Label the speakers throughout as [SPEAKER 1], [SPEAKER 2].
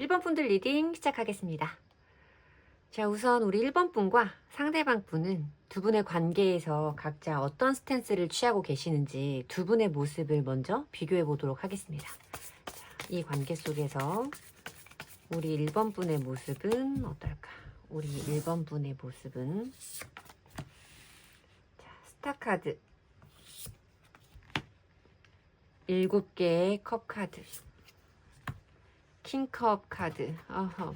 [SPEAKER 1] 1번 분들 리딩 시작하겠습니다. 자, 우선 우리 1번 분과 상대방 분은 두 분의 관계에서 각자 어떤 스탠스를 취하고 계시는지 두 분의 모습을 먼저 비교해 보도록 하겠습니다. 자, 이 관계 속에서 우리 1번 분의 모습은 어떨까? 우리 1번 분의 모습은 자, 스타카드 7개의 컵 카드, 킹컵 카드. 어허.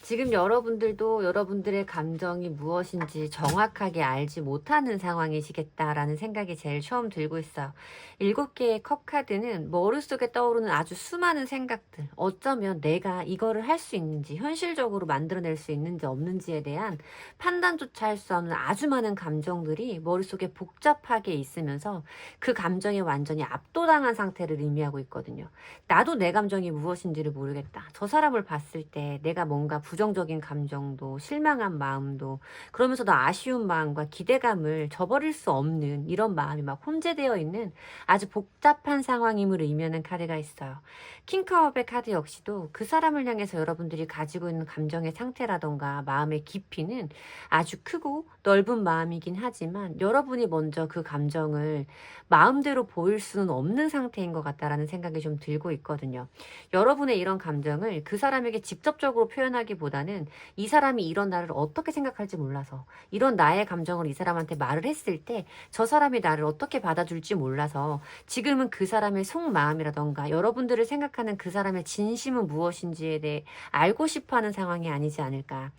[SPEAKER 1] 지금 여러분들도 여러분들의 감정이 무엇인지 정확하게 알지 못하는 상황이시겠다라는 생각이 제일 처음 들고 있어요. 7개의 컵 카드는 머릿속에 떠오르는 아주 수많은 생각들, 어쩌면 내가 이거를 할 수 있는지, 현실적으로 만들어낼 수 있는지 없는지에 대한 판단조차 할 수 없는 아주 많은 감정들이 머릿속에 복잡하게 있으면서 그 감정에 완전히 압도당한 상태를 의미하고 있거든요. 나도 내 감정이 무엇인지를 모르겠다. 저 사람을 봤을 때 내가 뭔가 부정적인 감정도 실망한 마음도 그러면서도 아쉬운 마음과 기대감을 저버릴 수 없는 이런 마음이 막 혼재되어 있는 아주 복잡한 상황임을 의미하는 카드가 있어요. 킹컵의 카드 역시도 그 사람을 향해서 여러분들이 가지고 있는 감정의 상태라던가 마음의 깊이는 아주 크고 넓은 마음이긴 하지만 여러분이 먼저 그 감정을 마음대로 보일 수는 없는 상태인 것 같다라는 생각이 좀 들고 있거든요. 여러분의 이런 감정을 그 사람에게 직접적으로 표현하기보다는 이 사람이 이런 나를 어떻게 생각할지 몰라서 이런 나의 감정을 이 사람한테 말을 했을 때 저 사람이 나를 어떻게 받아줄지 몰라서 지금은 그 사람의 속마음이라던가 여러분들을 생각하는 그 사람의 진심은 무엇인지에 대해 알고 싶어하는 상황이 아니지 않을까.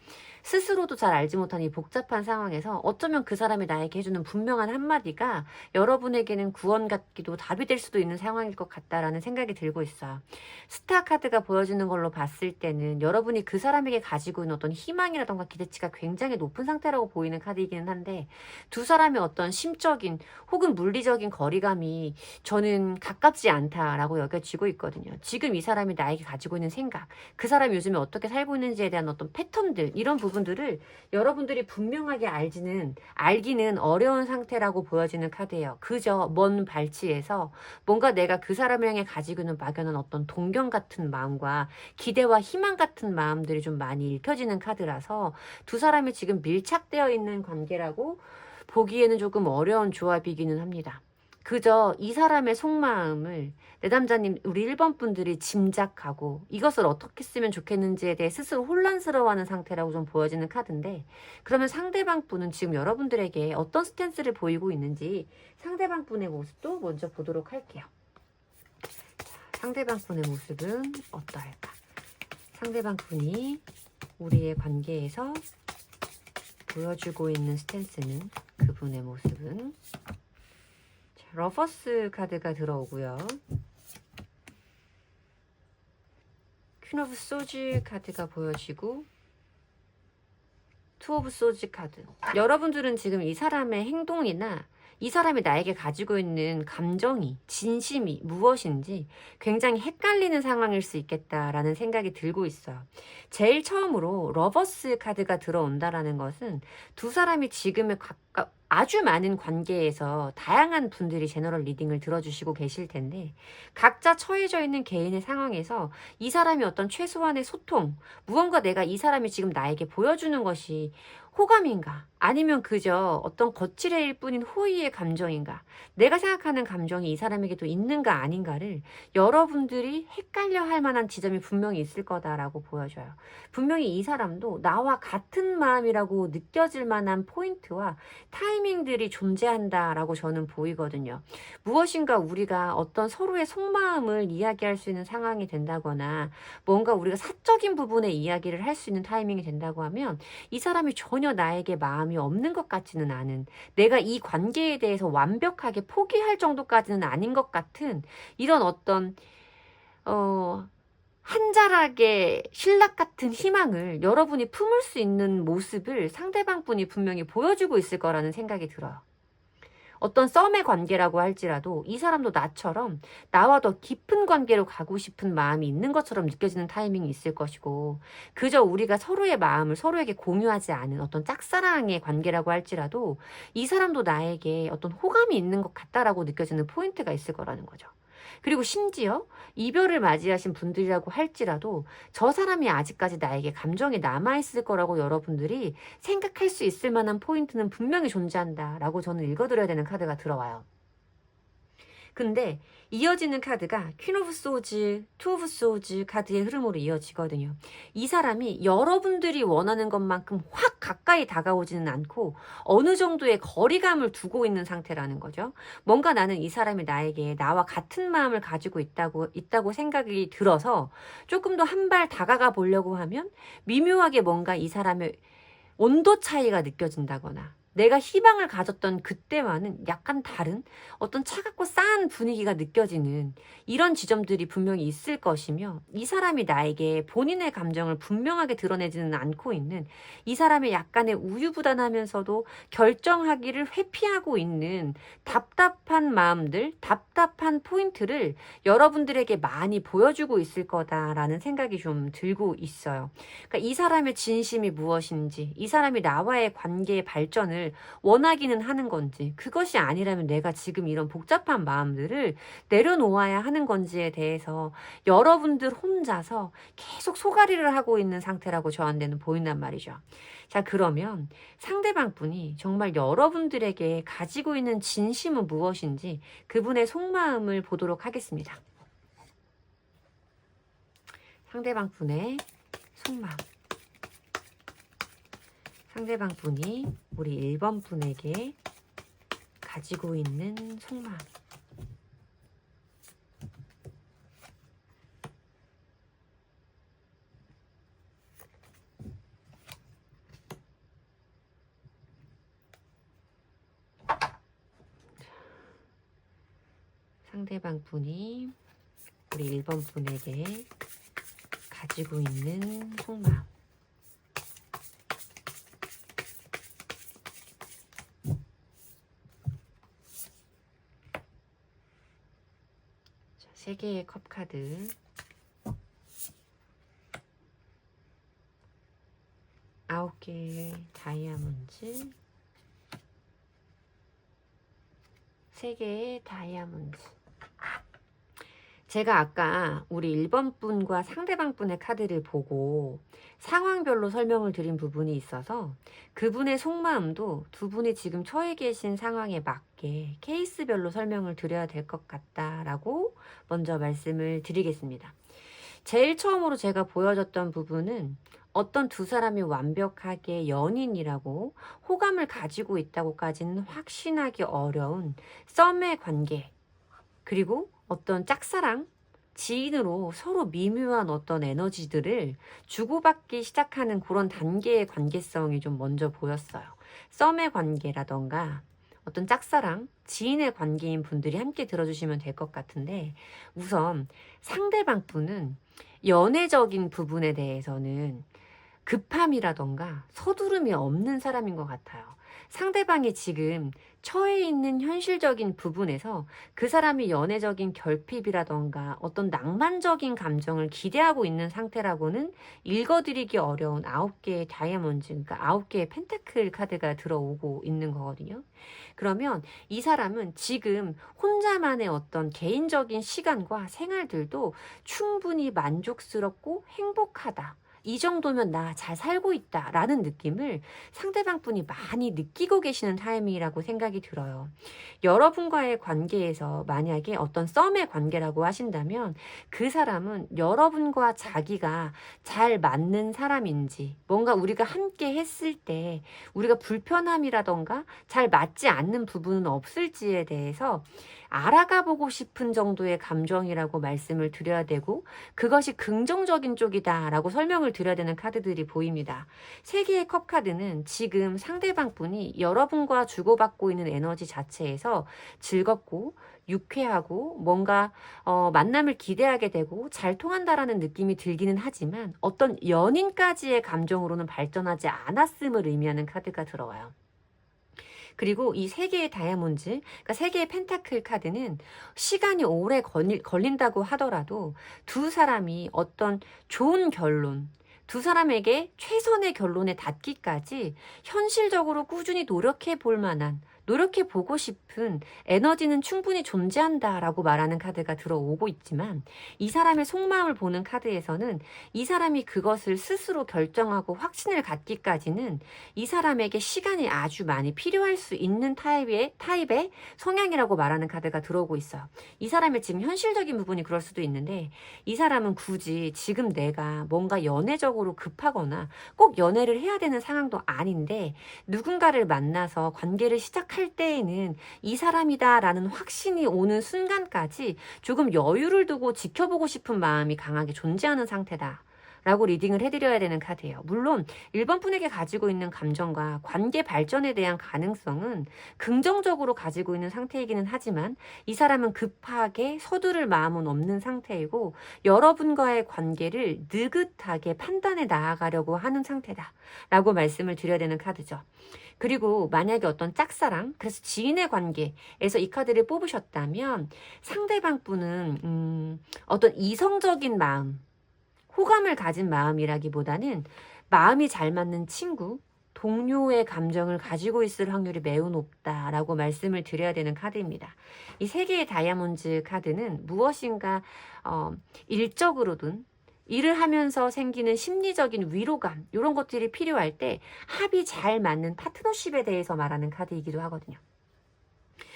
[SPEAKER 1] 스스로도 잘 알지 못한 이 복잡한 상황에서 어쩌면 그 사람이 나에게 해주는 분명한 한마디가 여러분에게는 구원 같기도 답이 될 수도 있는 상황일 것 같다라는 생각이 들고 있어요. 스타 카드가 보여주는 걸로 봤을 때는 여러분이 그 사람에게 가지고 있는 어떤 희망이라던가 기대치가 굉장히 높은 상태라고 보이는 카드이기는 한데 두 사람의 어떤 심적인 혹은 물리적인 거리감이 저는 가깝지 않다라고 여겨지고 있거든요. 지금 이 사람이 나에게 가지고 있는 생각, 그 사람이 요즘에 어떻게 살고 있는지에 대한 어떤 패턴들, 이런 부분들을 여러분들이 분명하게 알기는 어려운 상태라고 보여지는 카드예요. 그저 먼 발치에서 뭔가 내가 그 사람을 향해 가지고 있는 막연한 어떤 동경 같은 마음과 기대와 희망 같은 마음들이 좀 많이 읽혀지는 카드라서 두 사람이 지금 밀착되어 있는 관계라고 보기에는 조금 어려운 조합이기는 합니다. 그저 이 사람의 속마음을 내담자님 우리 1번 분들이 짐작하고 이것을 어떻게 쓰면 좋겠는지에 대해 스스로 혼란스러워하는 상태라고 좀 보여지는 카드인데, 그러면 상대방 분은 지금 여러분들에게 어떤 스탠스를 보이고 있는지 상대방 분의 모습도 먼저 보도록 할게요. 상대방 분의 모습은 어떨까? 상대방 분이 우리의 관계에서 보여주고 있는 스탠스는, 그분의 모습은 러버스 카드가 들어오고요. 퀸 오브 소즈 카드가 보여지고 투 오브 소즈 카드. 여러분들은 지금 이 사람의 행동이나 이 사람이 나에게 가지고 있는 감정이, 진심이 무엇인지 굉장히 헷갈리는 상황일 수 있겠다라는 생각이 들고 있어요. 제일 처음으로 러버스 카드가 들어온다라는 것은 두 사람이 지금의 아주 많은 관계에서 다양한 분들이 제너럴 리딩을 들어주시고 계실 텐데 각자 처해져 있는 개인의 상황에서 이 사람이 어떤 최소한의 소통, 무언가 내가 이 사람이 지금 나에게 보여주는 것이 호감인가? 아니면 그저 어떤 거칠애일 뿐인 호의의 감정인가? 내가 생각하는 감정이 이 사람에게도 있는가 아닌가를 여러분들이 헷갈려 할 만한 지점이 분명히 있을 거다라고 보여져요. 분명히 이 사람도 나와 같은 마음이라고 느껴질 만한 포인트와 타이밍들이 존재한다라고 저는 보이거든요. 무엇인가 우리가 어떤 서로의 속마음을 이야기할 수 있는 상황이 된다거나 뭔가 우리가 사적인 부분의 이야기를 할 수 있는 타이밍이 된다고 하면 이 사람이 전혀 나에게 마음이 없는 것 같지는 않은, 내가 이 관계에 대해서 완벽하게 포기할 정도까지는 아닌 것 같은 이런 어떤 한 자락의 신락 같은 희망을 여러분이 품을 수 있는 모습을 상대방 분이 분명히 보여주고 있을 거라는 생각이 들어요. 어떤 썸의 관계라고 할지라도 이 사람도 나처럼 나와 더 깊은 관계로 가고 싶은 마음이 있는 것처럼 느껴지는 타이밍이 있을 것이고, 그저 우리가 서로의 마음을 서로에게 공유하지 않은 어떤 짝사랑의 관계라고 할지라도 이 사람도 나에게 어떤 호감이 있는 것 같다라고 느껴지는 포인트가 있을 거라는 거죠. 그리고 심지어 이별을 맞이하신 분들이라고 할지라도 저 사람이 아직까지 나에게 감정이 남아있을 거라고 여러분들이 생각할 수 있을 만한 포인트는 분명히 존재한다라고 저는 읽어드려야 되는 카드가 들어와요. 근데 이어지는 카드가 퀸 오브 소즈, 투 오브 소즈 카드의 흐름으로 이어지거든요. 이 사람이 여러분들이 원하는 것만큼 확 가까이 다가오지는 않고 어느 정도의 거리감을 두고 있는 상태라는 거죠. 뭔가 나는 이 사람이 나에게 나와 같은 마음을 가지고 있다고 생각이 들어서 조금 더 한 발 다가가 보려고 하면 미묘하게 뭔가 이 사람의 온도 차이가 느껴진다거나 내가 희망을 가졌던 그때와는 약간 다른 어떤 차갑고 싸한 분위기가 느껴지는 이런 지점들이 분명히 있을 것이며 이 사람이 나에게 본인의 감정을 분명하게 드러내지는 않고 있는 이 사람의 약간의 우유부단하면서도 결정하기를 회피하고 있는 답답한 마음들, 답답한 포인트를 여러분들에게 많이 보여주고 있을 거다라는 생각이 좀 들고 있어요. 그러니까 이 사람의 진심이 무엇인지, 이 사람이 나와의 관계의 발전을 원하기는 하는 건지, 그것이 아니라면 내가 지금 이런 복잡한 마음들을 내려놓아야 하는 건지에 대해서 여러분들 혼자서 계속 소가리를 하고 있는 상태라고 저한테는 보인단 말이죠. 자, 그러면 상대방 분이 정말 여러분들에게 가지고 있는 진심은 무엇인지 그분의 속마음을 보도록 하겠습니다. 상대방 분의 속마음. 상대방 분이 우리 1번 분에게 가지고 있는 속마음. 상대방 분이 우리 1번 분에게 가지고 있는 속마음. 자, 3개의 컵 카드. 9개의 다이아몬드. 3개의 다이아몬드. 제가 아까 우리 1번 분과 상대방 분의 카드를 보고 상황별로 설명을 드린 부분이 있어서 그분의 속마음도 두 분이 지금 처해 계신 상황에 맞게 케이스별로 설명을 드려야 될 것 같다라고 먼저 말씀을 드리겠습니다. 제일 처음으로 제가 보여줬던 부분은 어떤 두 사람이 완벽하게 연인이라고 호감을 가지고 있다고까지는 확신하기 어려운 썸의 관계, 그리고 어떤 짝사랑, 지인으로 서로 미묘한 어떤 에너지들을 주고받기 시작하는 그런 단계의 관계성이 좀 먼저 보였어요. 썸의 관계라던가 어떤 짝사랑, 지인의 관계인 분들이 함께 들어주시면 될 것 같은데, 우선 상대방 분은 연애적인 부분에 대해서는 급함이라던가 서두름이 없는 사람인 것 같아요. 상대방이 지금 처해 있는 현실적인 부분에서 그 사람이 연애적인 결핍이라던가 어떤 낭만적인 감정을 기대하고 있는 상태라고는 읽어드리기 어려운 9개의 다이아몬드, 그러니까 9개의 펜타클 카드가 들어오고 있는 거거든요. 그러면 이 사람은 지금 혼자만의 어떤 개인적인 시간과 생활들도 충분히 만족스럽고 행복하다, 이 정도면 나 잘 살고 있다 라는 느낌을 상대방 분이 많이 느끼고 계시는 타이밍이라고 생각이 들어요. 여러분과의 관계에서 만약에 어떤 썸의 관계라고 하신다면 그 사람은 여러분과 자기가 잘 맞는 사람인지, 뭔가 우리가 함께 했을 때 우리가 불편함이라던가 잘 맞지 않는 부분은 없을지에 대해서 알아가 보고 싶은 정도의 감정이라고 말씀을 드려야 되고, 그것이 긍정적인 쪽이다 라고 설명을 드려야 되는 카드들이 보입니다. 3개의 컵 카드는 지금 상대방 분이 여러분과 주고받고 있는 에너지 자체에서 즐겁고 유쾌하고 뭔가 만남을 기대하게 되고 잘 통한다라는 느낌이 들기는 하지만 어떤 연인까지의 감정으로는 발전하지 않았음을 의미하는 카드가 들어와요. 그리고 이 3개의 다이아몬드, 그러니까 3개의 펜타클 카드는 시간이 오래 걸린다고 하더라도 두 사람이 어떤 좋은 결론, 두 사람에게 최선의 결론에 닿기까지 현실적으로 꾸준히 노력해 볼 만한, 노력해보고 싶은 에너지는 충분히 존재한다라고 말하는 카드가 들어오고 있지만 이 사람의 속마음을 보는 카드에서는 이 사람이 그것을 스스로 결정하고 확신을 갖기까지는 이 사람에게 시간이 아주 많이 필요할 수 있는 타입의 성향이라고 말하는 카드가 들어오고 있어요. 이 사람의 지금 현실적인 부분이 그럴 수도 있는데 이 사람은 굳이 지금 내가 뭔가 연애적으로 급하거나 꼭 연애를 해야 되는 상황도 아닌데 누군가를 만나서 관계를 시작할 때에는 이 사람이다라는 확신이 오는 순간까지 조금 여유를 두고 지켜보고 싶은 마음이 강하게 존재하는 상태다. 라고 리딩을 해드려야 되는 카드예요. 물론 1번 분에게 가지고 있는 감정과 관계 발전에 대한 가능성은 긍정적으로 가지고 있는 상태이기는 하지만 이 사람은 급하게 서두를 마음은 없는 상태이고 여러분과의 관계를 느긋하게 판단해 나아가려고 하는 상태다 라고 말씀을 드려야 되는 카드죠. 그리고 만약에 어떤 짝사랑, 그래서 지인의 관계에서 이 카드를 뽑으셨다면 상대방 분은 어떤 이성적인 마음, 호감을 가진 마음이라기보다는 마음이 잘 맞는 친구, 동료의 감정을 가지고 있을 확률이 매우 높다라고 말씀을 드려야 되는 카드입니다. 이 세 개의 다이아몬드 카드는 무엇인가 일적으로든 일을 하면서 생기는 심리적인 위로감 이런 것들이 필요할 때 합이 잘 맞는 파트너십에 대해서 말하는 카드이기도 하거든요.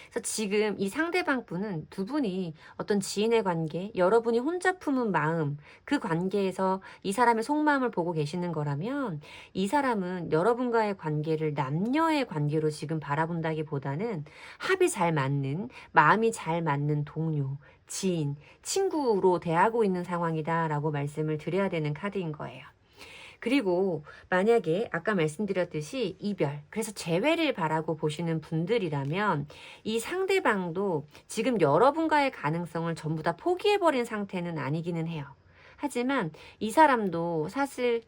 [SPEAKER 1] 그래서 지금 이 상대방 분은 두 분이 어떤 지인의 관계, 여러분이 혼자 품은 마음, 그 관계에서 이 사람의 속마음을 보고 계시는 거라면 이 사람은 여러분과의 관계를 남녀의 관계로 지금 바라본다기보다는 합이 잘 맞는, 마음이 잘 맞는 동료, 지인, 친구로 대하고 있는 상황이다라고 말씀을 드려야 되는 카드인 거예요. 그리고 만약에 아까 말씀드렸듯이 이별, 그래서 재회를 바라고 보시는 분들이라면 이 상대방도 지금 여러분과의 가능성을 전부 다 포기해버린 상태는 아니기는 해요. 하지만 이 사람도 사실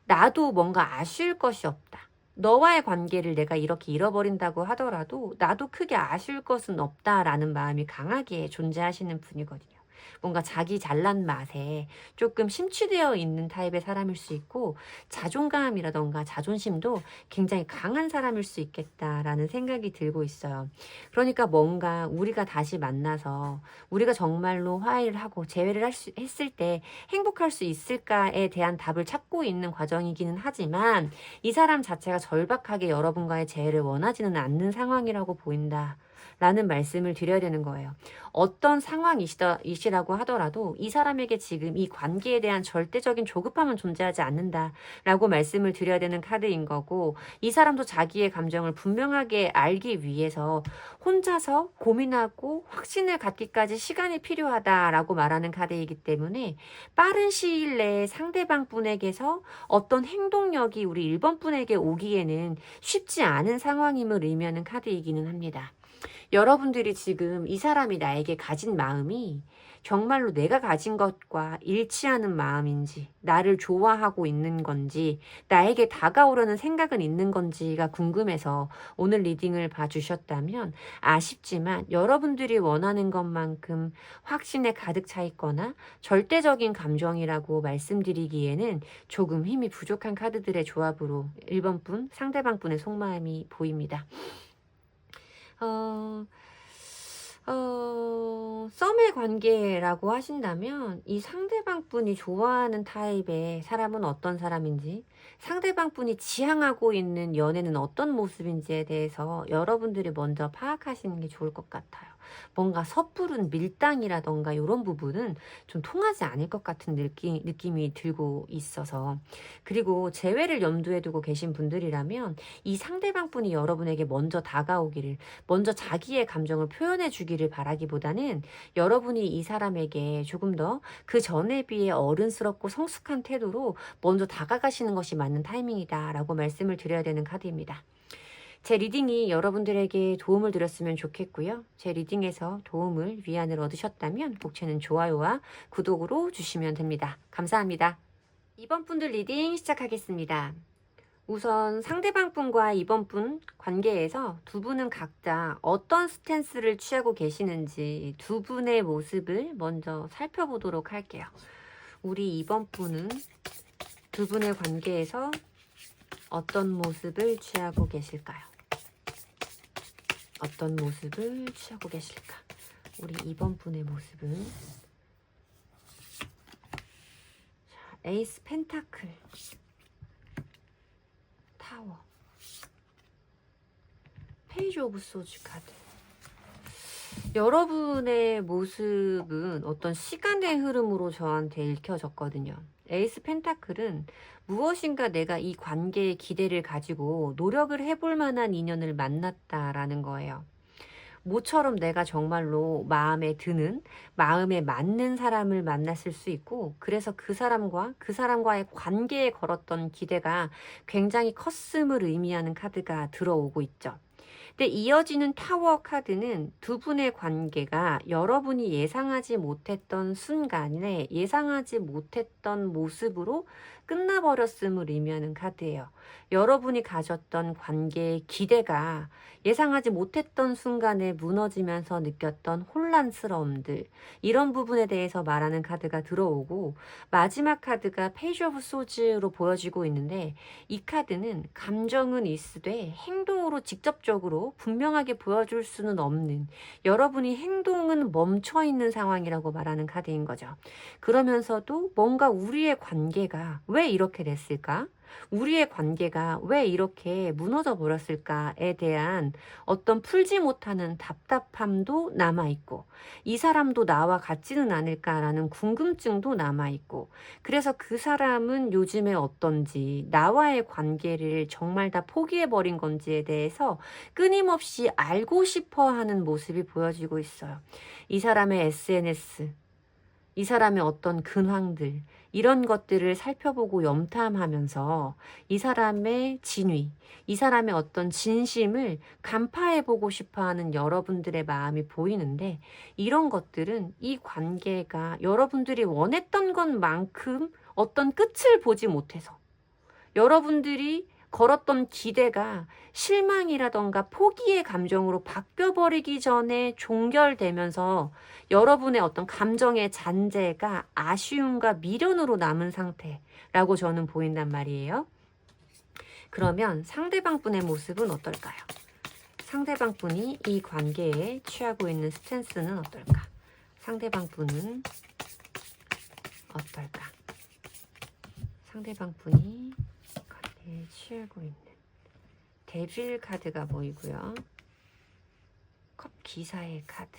[SPEAKER 1] 나도 뭔가 아쉬울 것이 없다. 너와의 관계를 내가 이렇게 잃어버린다고 하더라도 나도 크게 아쉬울 것은 없다라는 마음이 강하게 존재하시는 분이거든요. 뭔가 자기 잘난 맛에 조금 심취되어 있는 타입의 사람일 수 있고 자존감이라던가 자존심도 굉장히 강한 사람일 수 있겠다라는 생각이 들고 있어요. 그러니까 뭔가 우리가 다시 만나서 우리가 정말로 화해를 하고 재회를 했을 때 행복할 수 있을까에 대한 답을 찾고 있는 과정이기는 하지만 이 사람 자체가 절박하게 여러분과의 재회를 원하지는 않는 상황이라고 보인다. 라는 말씀을 드려야 되는 거예요. 어떤 상황이시라고 하더라도 이 사람에게 지금 이 관계에 대한 절대적인 조급함은 존재하지 않는다라고 말씀을 드려야 되는 카드인 거고 이 사람도 자기의 감정을 분명하게 알기 위해서 혼자서 고민하고 확신을 갖기까지 시간이 필요하다라고 말하는 카드이기 때문에 빠른 시일 내에 상대방 분에게서 어떤 행동력이 우리 1번 분에게 오기에는 쉽지 않은 상황임을 의미하는 카드이기는 합니다. 여러분들이 지금 이 사람이 나에게 가진 마음이 정말로 내가 가진 것과 일치하는 마음인지, 나를 좋아하고 있는 건지, 나에게 다가오려는 생각은 있는 건지가 궁금해서 오늘 리딩을 봐주셨다면 아쉽지만 여러분들이 원하는 것만큼 확신에 가득 차 있거나 절대적인 감정이라고 말씀드리기에는 조금 힘이 부족한 카드들의 조합으로 1번 분, 상대방 분의 속마음이 보입니다. 썸의 관계라고 하신다면 이 상대방 분이 좋아하는 타입의 사람은 어떤 사람인지, 상대방 분이 지향하고 있는 연애는 어떤 모습인지에 대해서 여러분들이 먼저 파악하시는 게 좋을 것 같아요. 뭔가 섣부른 밀당이라던가 이런 부분은 좀 통하지 않을 것 같은 느낌이 들고 있어서, 그리고 재회를 염두에 두고 계신 분들이라면 이 상대방 분이 여러분에게 먼저 다가오기를, 먼저 자기의 감정을 표현해 주기를 바라기보다는 여러분이 이 사람에게 조금 더 그 전에 비해 어른스럽고 성숙한 태도로 먼저 다가가시는 것이 맞는 타이밍이다 라고 말씀을 드려야 되는 카드입니다. 제 리딩이 여러분들에게 도움을 드렸으면 좋겠고요. 제 리딩에서 도움을, 위안을 얻으셨다면 복채는 좋아요와 구독으로 주시면 됩니다. 감사합니다. 이번 분들 리딩 시작하겠습니다. 우선 상대방 분과 이번 분 관계에서 두 분은 각자 어떤 스탠스를 취하고 계시는지 두 분의 모습을 먼저 살펴보도록 할게요. 우리 이번 분은 두 분의 관계에서 어떤 모습을 취하고 계실까요? 어떤 모습을 취하고 계실까? 우리 2번 분의 모습은 자, 에이스 펜타클, 타워, 페이지 오브 소즈 카드. 여러분의 모습은 어떤 시간의 흐름으로 저한테 읽혀졌거든요. 에이스 펜타클은 무엇인가 내가 이 관계에 기대를 가지고 노력을 해볼 만한 인연을 만났다라는 거예요. 모처럼 내가 정말로 마음에 드는, 마음에 맞는 사람을 만났을 수 있고, 그래서 그 사람과의 관계에 걸었던 기대가 굉장히 컸음을 의미하는 카드가 들어오고 있죠. 근데 이어지는 타워 카드는 두 분의 관계가 여러분이 예상하지 못했던 순간에 예상하지 못했던 모습으로 끝나버렸음을 의미하는 카드예요. 여러분이 가졌던 관계의 기대가 예상하지 못했던 순간에 무너지면서 느꼈던 혼란스러움들, 이런 부분에 대해서 말하는 카드가 들어오고, 마지막 카드가 페이지 오브 소즈로 보여지고 있는데, 이 카드는 감정은 있으되 행동으로 직접적으로 분명하게 보여줄 수는 없는, 여러분이 행동은 멈춰 있는 상황이라고 말하는 카드인 거죠. 그러면서도 뭔가 우리의 관계가 왜 이렇게 됐을까? 우리의 관계가 왜 이렇게 무너져 버렸을까에 대한 어떤 풀지 못하는 답답함도 남아있고, 이 사람도 나와 같지는 않을까라는 궁금증도 남아있고, 그래서 그 사람은 요즘에 어떤지, 나와의 관계를 정말 다 포기해버린 건지에 대해서 끊임없이 알고 싶어 하는 모습이 보여지고 있어요. 이 사람의 SNS, 이 사람의 어떤 근황들, 이런 것들을 살펴보고 염탐하면서 이 사람의 진위, 이 사람의 어떤 진심을 간파해보고 싶어하는 여러분들의 마음이 보이는데, 이런 것들은 이 관계가 여러분들이 원했던 것만큼 어떤 끝을 보지 못해서, 여러분들이 걸었던 기대가 실망이라던가 포기의 감정으로 바뀌어버리기 전에 종결되면서 여러분의 어떤 감정의 잔재가 아쉬움과 미련으로 남은 상태라고 저는 보인단 말이에요. 그러면 상대방 분의 모습은 어떨까요? 상대방 분이 이 관계에 취하고 있는 스탠스는 어떨까? 상대방 분은 어떨까? 상대방 분이 관계에 취하고 있는 데빌 카드가 보이고요. 컵 기사의 카드,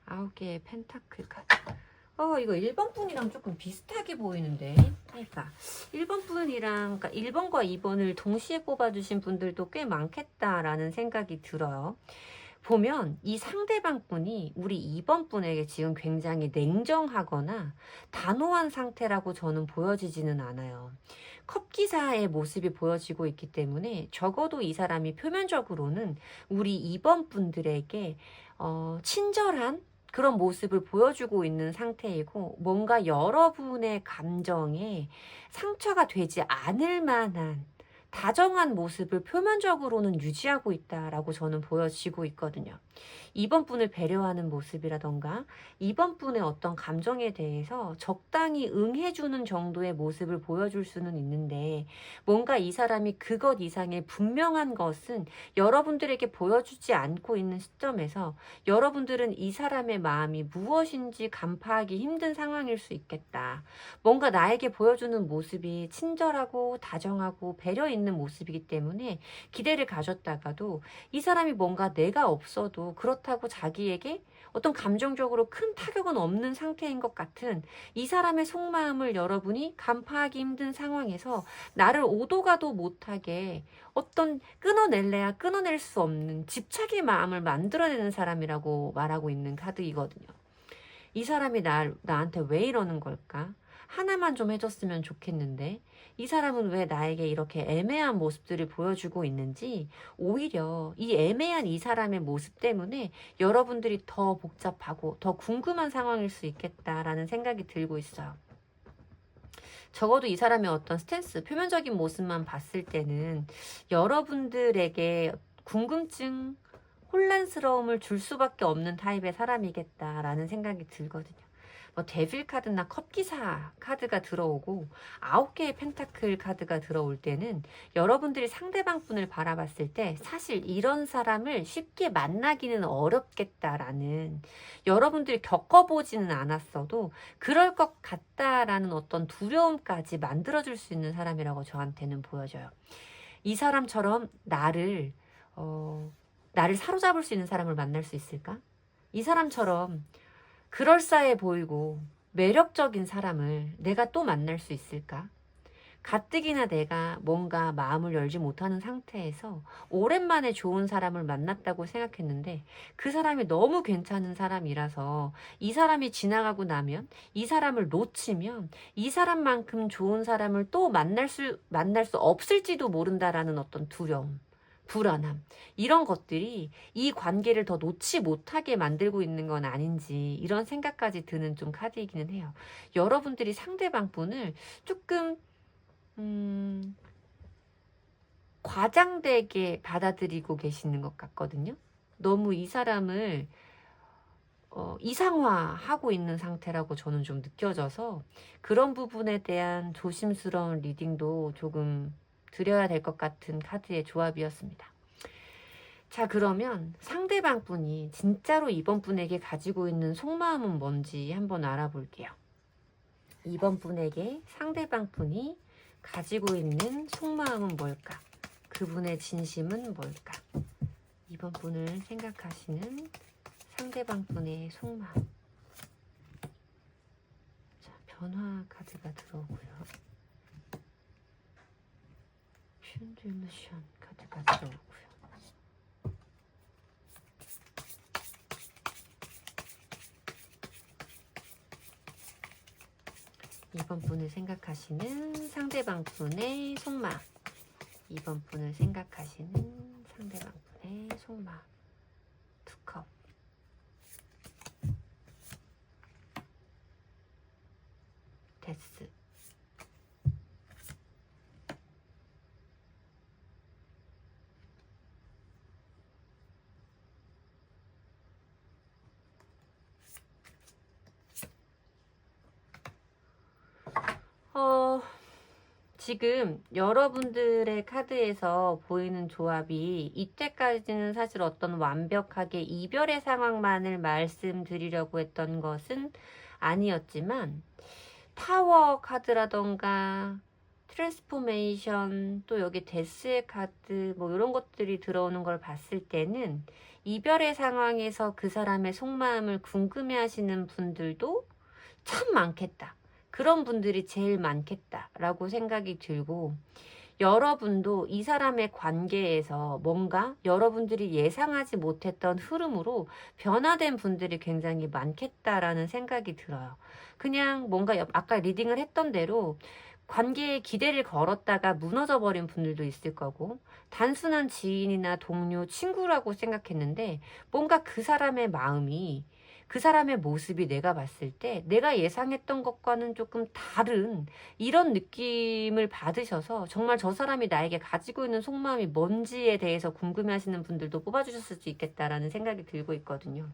[SPEAKER 1] 9개의 펜타클 카드. 이거 1번 분이랑 조금 비슷하게 보이는데, 그러니까 1번 분이랑, 그러니까 1번과 2번을 동시에 뽑아주신 분들도 꽤 많겠다라는 생각이 들어요. 보면 이 상대방 분이 우리 2번 분에게 지금 굉장히 냉정하거나 단호한 상태라고 저는 보여지지는 않아요. 컵기사의 모습이 보여지고 있기 때문에 적어도 이 사람이 표면적으로는 우리 2번 분들에게 친절한 그런 모습을 보여주고 있는 상태이고, 뭔가 여러분의 감정에 상처가 되지 않을 만한 다정한 모습을 표면적으로는 유지하고 있다라고 저는 보여지고 있거든요. 2번 분을 배려하는 모습이라던가 2번 분의 어떤 감정에 대해서 적당히 응해주는 정도의 모습을 보여줄 수는 있는데, 뭔가 이 사람이 그것 이상의 분명한 것은 여러분들에게 보여주지 않고 있는 시점에서 여러분들은 이 사람의 마음이 무엇인지 간파하기 힘든 상황일 수 있겠다. 뭔가 나에게 보여주는 모습이 친절하고 다정하고 배려 있는 모습이기 때문에 기대를 가졌다가도 이 사람이 뭔가 내가 없어도 그렇다고 자기에게 어떤 감정적으로 큰 타격은 없는 상태인 것 같은 이 사람의 속마음을 여러분이 간파하기 힘든 상황에서 나를 오도가도 못하게 어떤 끊어낼래야 끊어낼 수 없는 집착의 마음을 만들어내는 사람이라고 말하고 있는 카드이거든요. 이 사람이 나한테 왜 이러는 걸까? 하나만 좀 해줬으면 좋겠는데 이 사람은 왜 나에게 이렇게 애매한 모습들을 보여주고 있는지, 오히려 이 애매한 이 사람의 모습 때문에 여러분들이 더 복잡하고 더 궁금한 상황일 수 있겠다라는 생각이 들고 있어요. 적어도 이 사람의 어떤 스탠스, 표면적인 모습만 봤을 때는 여러분들에게 궁금증, 혼란스러움을 줄 수밖에 없는 타입의 사람이겠다라는 생각이 들거든요. 뭐 데빌 카드나 컵기사 카드가 들어오고 9개의 펜타클 카드가 들어올 때는 여러분들이 상대방 분을 바라봤을 때 사실 이런 사람을 쉽게 만나기는 어렵겠다라는, 여러분들이 겪어보지는 않았어도 그럴 것 같다라는 어떤 두려움까지 만들어줄 수 있는 사람이라고 저한테는 보여져요. 이 사람처럼 나를 사로잡을 수 있는 사람을 만날 수 있을까? 이 사람처럼 그럴싸해 보이고 매력적인 사람을 내가 또 만날 수 있을까? 가뜩이나 내가 뭔가 마음을 열지 못하는 상태에서 오랜만에 좋은 사람을 만났다고 생각했는데 그 사람이 너무 괜찮은 사람이라서 이 사람이 지나가고 나면, 이 사람을 놓치면 이 사람만큼 좋은 사람을 또 만날 수 없을지도 모른다라는 어떤 두려움, 불안함, 이런 것들이 이 관계를 더 놓지 못하게 만들고 있는 건 아닌지, 이런 생각까지 드는 좀 카드이기는 해요. 여러분들이 상대방 분을 조금 과장되게 받아들이고 계시는 것 같거든요. 너무 이 사람을 이상화하고 있는 상태라고 저는 좀 느껴져서 그런 부분에 대한 조심스러운 리딩도 조금 드려야 될 것 같은 카드의 조합이었습니다. 자, 그러면 상대방 분이 진짜로 이번 분에게 가지고 있는 속마음은 뭔지 한번 알아볼게요. 이번 분에게 상대방 분이 가지고 있는 속마음은 뭘까? 그분의 진심은 뭘까? 이번 분을 생각하시는 상대방 분의 속마음. 자, 변화 카드가 들어오고요. 슌드루션 카드가 들어오고요. 이번 분을 생각하시는 상대방 분의 속마음. 이번 분을 생각하시는 상대방 분의 속마음. 투컵. 데스. 지금 여러분들의 카드에서 보이는 조합이 이때까지는 사실 어떤 완벽하게 이별의 상황만을 말씀드리려고 했던 것은 아니었지만, 타워 카드라던가 트랜스포메이션, 또 여기 데스의 카드, 뭐 이런 것들이 들어오는 걸 봤을 때는 이별의 상황에서 그 사람의 속마음을 궁금해 하시는 분들도 참 많겠다. 그런 분들이 제일 많겠다라고 생각이 들고, 여러분도 이 사람의 관계에서 뭔가 여러분들이 예상하지 못했던 흐름으로 변화된 분들이 굉장히 많겠다라는 생각이 들어요. 그냥 뭔가 아까 리딩을 했던 대로 관계에 기대를 걸었다가 무너져 버린 분들도 있을 거고, 단순한 지인이나 동료, 친구라고 생각했는데 뭔가 그 사람의 마음이, 그 사람의 모습이 내가 봤을 때 내가 예상했던 것과는 조금 다른 이런 느낌을 받으셔서 정말 저 사람이 나에게 가지고 있는 속마음이 뭔지에 대해서 궁금해하시는 분들도 뽑아주셨을 수 있겠다라는 생각이 들고 있거든요.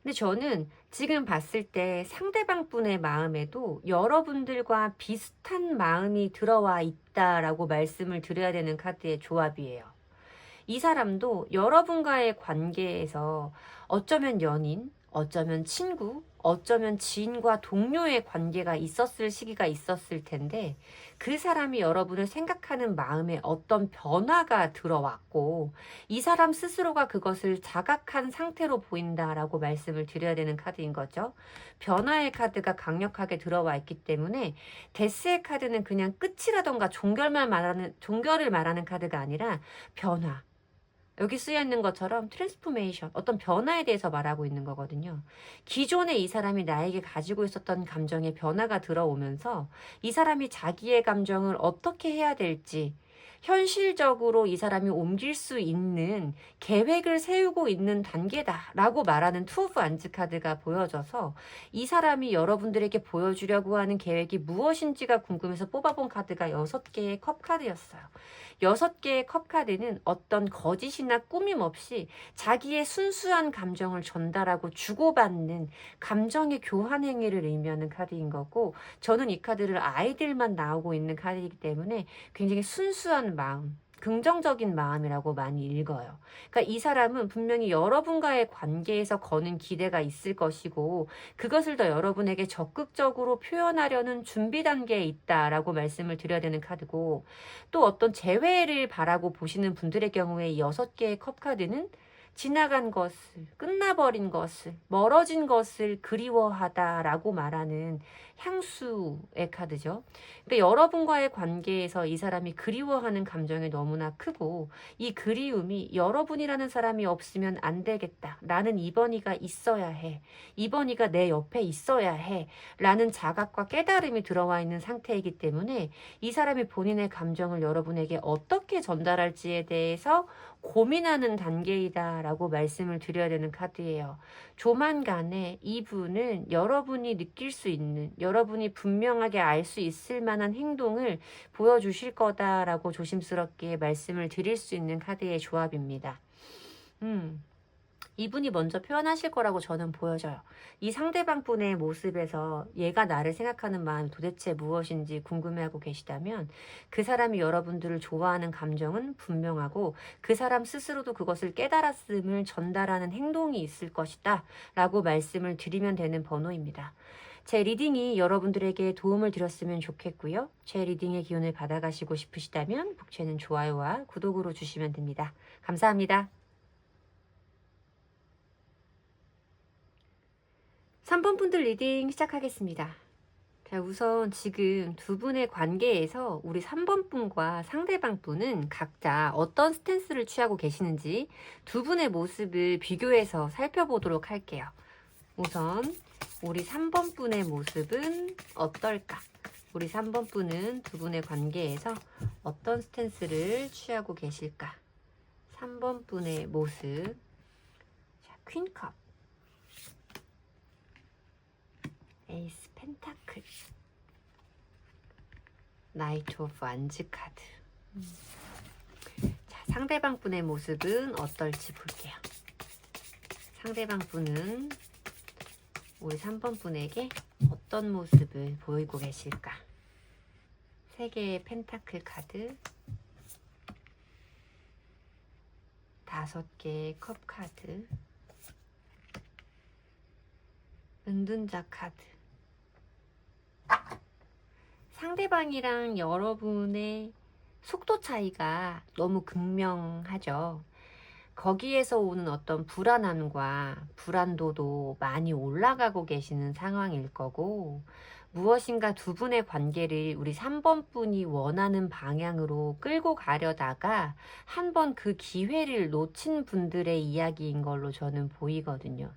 [SPEAKER 1] 근데 저는 지금 봤을 때 상대방 분의 마음에도 여러분들과 비슷한 마음이 들어와 있다라고 말씀을 드려야 되는 카드의 조합이에요. 이 사람도 여러분과의 관계에서 어쩌면 연인, 어쩌면 친구, 어쩌면 지인과 동료의 관계가 있었을 시기가 있었을 텐데, 그 사람이 여러분을 생각하는 마음에 어떤 변화가 들어왔고 이 사람 스스로가 그것을 자각한 상태로 보인다라고 말씀을 드려야 되는 카드인 거죠. 변화의 카드가 강력하게 들어와 있기 때문에 데스의 카드는 그냥 끝이라던가 종결을 말하는 카드가 아니라 변화, 여기 쓰여 있는 것처럼 트랜스포메이션, 어떤 변화에 대해서 말하고 있는 거거든요. 기존에 이 사람이 나에게 가지고 있었던 감정에 변화가 들어오면서 이 사람이 자기의 감정을 어떻게 해야 될지, 현실적으로 이 사람이 옮길 수 있는 계획을 세우고 있는 단계다라고 말하는 투 오브 안즈 카드가 보여져서 이 사람이 여러분들에게 보여주려고 하는 계획이 무엇인지가 궁금해서 뽑아본 카드가 6개의 컵 카드였어요. 6개의 컵 카드는 어떤 거짓이나 꾸밈 없이 자기의 순수한 감정을 전달하고 주고받는 감정의 교환 행위를 의미하는 카드인 거고, 저는 이 카드를 아이들만 나오고 있는 카드이기 때문에 굉장히 순수한 마음, 긍정적인 마음이라고 많이 읽어요. 그러니까 이 사람은 분명히 여러분과의 관계에서 거는 기대가 있을 것이고, 그것을 더 여러분에게 적극적으로 표현하려는 준비 단계에 있다라고 말씀을 드려야 되는 카드고, 또 어떤 재회를 바라고 보시는 분들의 경우에 이 6개의 컵 카드는 지나간 것을, 끝나버린 것을, 멀어진 것을 그리워하다라고 말하는 향수의 카드죠. 그러니까 여러분과의 관계에서 이 사람이 그리워하는 감정이 너무나 크고, 이 그리움이 여러분이라는 사람이 없으면 안 되겠다. 나는 이번이가 있어야 해. 이번이가 내 옆에 있어야 해. 라는 자각과 깨달음이 들어와 있는 상태이기 때문에 이 사람이 본인의 감정을 여러분에게 어떻게 전달할지에 대해서 고민하는 단계이다라고 말씀을 드려야 되는 카드예요. 조만간에 이분은 여러분이 느낄 수 있는, 여러분이 분명하게 알 수 있을 만한 행동을 보여주실 거다라고 조심스럽게 말씀을 드릴 수 있는 카드의 조합입니다. 이분이 먼저 표현하실 거라고 저는 보여져요. 이 상대방 분의 모습에서 얘가 나를 생각하는 마음이 도대체 무엇인지 궁금해하고 계시다면, 그 사람이 여러분들을 좋아하는 감정은 분명하고 그 사람 스스로도 그것을 깨달았음을 전달하는 행동이 있을 것이다 라고 말씀을 드리면 되는 번호입니다. 제 리딩이 여러분들에게 도움을 드렸으면 좋겠고요. 제 리딩의 기운을 받아가시고 싶으시다면 북채는 좋아요와 구독으로 주시면 됩니다. 감사합니다. 3번 분들 리딩 시작하겠습니다. 자, 우선 지금 두 분의 관계에서 우리 3번 분과 상대방 분은 각자 어떤 스탠스를 취하고 계시는지 두 분의 모습을 비교해서 살펴보도록 할게요. 우선 우리 3번 분의 모습은 어떨까? 우리 3번 분은 두 분의 관계에서 어떤 스탠스를 취하고 계실까? 3번 분의 모습. 자, 퀸컵. 에이스 펜타클, 나이트 오브 안즈 카드. 자, 상대방 분의 모습은 어떨지 볼게요. 상대방 분은 우리 3번 분에게 어떤 모습을 보이고 계실까? 3개의 펜타클 카드, 5개의 컵 카드, 은둔자 카드. 상대방이랑 여러분의 속도 차이가 너무 극명하죠. 거기에서 오는 어떤 불안함과 불안도도 많이 올라가고 계시는 상황일 거고, 무엇인가 두 분의 관계를 우리 3번 분이 원하는 방향으로 끌고 가려다가 한 번 그 기회를 놓친 분들의 이야기인 걸로 저는 보이거든요.